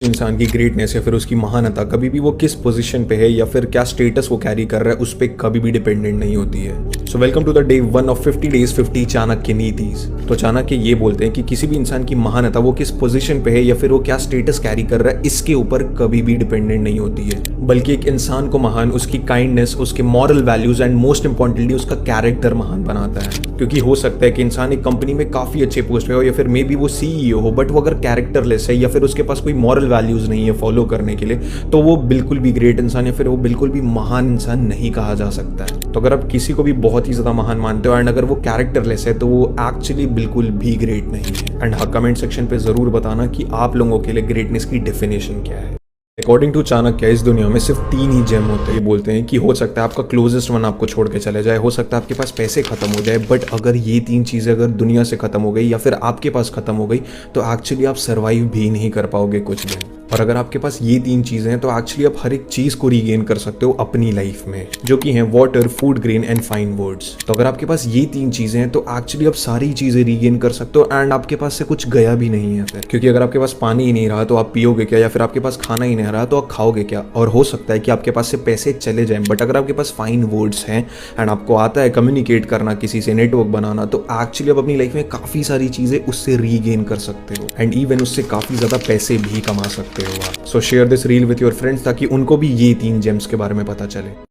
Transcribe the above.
इंसान की ग्रेटनेस या फिर उसकी महानता कभी भी वो किस पोजीशन पे है या फिर क्या स्टेटस वो कैरी कर रहा है उस पर कभी भी डिपेंडेंट नहीं होती है। So welcome to the day 1 of 50 days 50 Chanakya नीतिज। तो चाणक्य ये बोलते हैं कि किसी भी इंसान की महानता वो किस पोजीशन पे है या फिर वो क्या स्टेटस कैरी कर रहा है इसके ऊपर कभी भी डिपेंडेंट नहीं होती है, बल्कि एक इंसान को महान उसकी काइंडनेस, उसके moral values and most importantly उसका कैरेक्टर महान बनाता है। क्योंकि हो सकता है कि इंसान एक कंपनी में काफी अच्छे पोस्ट पे हो या फिर मे बी वो सीईओ हो, बट वो अगर कैरेक्टरलेस है या फिर उसके पास कोई मॉरल वैल्यूज नहीं है फॉलो करने के लिए, तो वो बिल्कुल भी ग्रेट इंसान या फिर वो बिल्कुल भी महान इंसान नहीं कहा जा सकता है। तो अगर आप किसी को भी बहुत ही ज्यादा महान मानते हो एंड अगर वो कैरेक्टरलेस है तो वो एक्चुअली बिल्कुल भी ग्रेट नहीं है। एंड हाँ, कमेंट सेक्शन पे जरूर बताना कि आप लोगों के लिए ग्रेटनेस की डेफिनेशन क्या है। अकॉर्डिंग टू चाणक्य इस दुनिया में सिर्फ 3 ही जेम होते हैं। बोलते हैं कि हो सकता है आपका क्लोजेस्ट वन आपको छोड़ के चले जाए, हो सकता है आपके पास पैसे खत्म हो जाए, बट अगर ये 3 चीजें अगर दुनिया से खत्म हो गई या फिर आपके पास खत्म हो गई तो एक्चुअली आप सर्वाइव भी नहीं कर पाओगे कुछ दिन। और अगर आपके पास ये 3 चीजें हैं तो एक्चुअली आप हर एक चीज को रीगेन कर सकते हो अपनी लाइफ में, जो कि हैं water, food grain and fine words. तो अगर आपके पास ये 3 चीजें हैं तो एक्चुअली आप सारी चीजें रीगेन कर सकते हो एंड आपके पास से कुछ गया भी नहीं है फिर। क्योंकि अगर आपके पास पानी ही नहीं रहा तो आप पियोगे क्या, या फिर आपके पास खाना ही नहीं रहा तो आप खाओगे क्या। और हो सकता है कि आपके पास से पैसे चले जाएं, बट अगर आपके पास फाइन वर्ड्स हैं एंड आपको आता है कम्युनिकेट करना, किसी से नेटवर्क बनाना, तो एक्चुअली आप अपनी लाइफ में काफी सारी चीजें उससे रीगेन कर सकते हो एंड इवन उससे काफी ज्यादा पैसे भी कमा सकते हो आप। सो share this reel with your friends ताकि उनको भी ये 3 जेम्स के बारे में पता चले।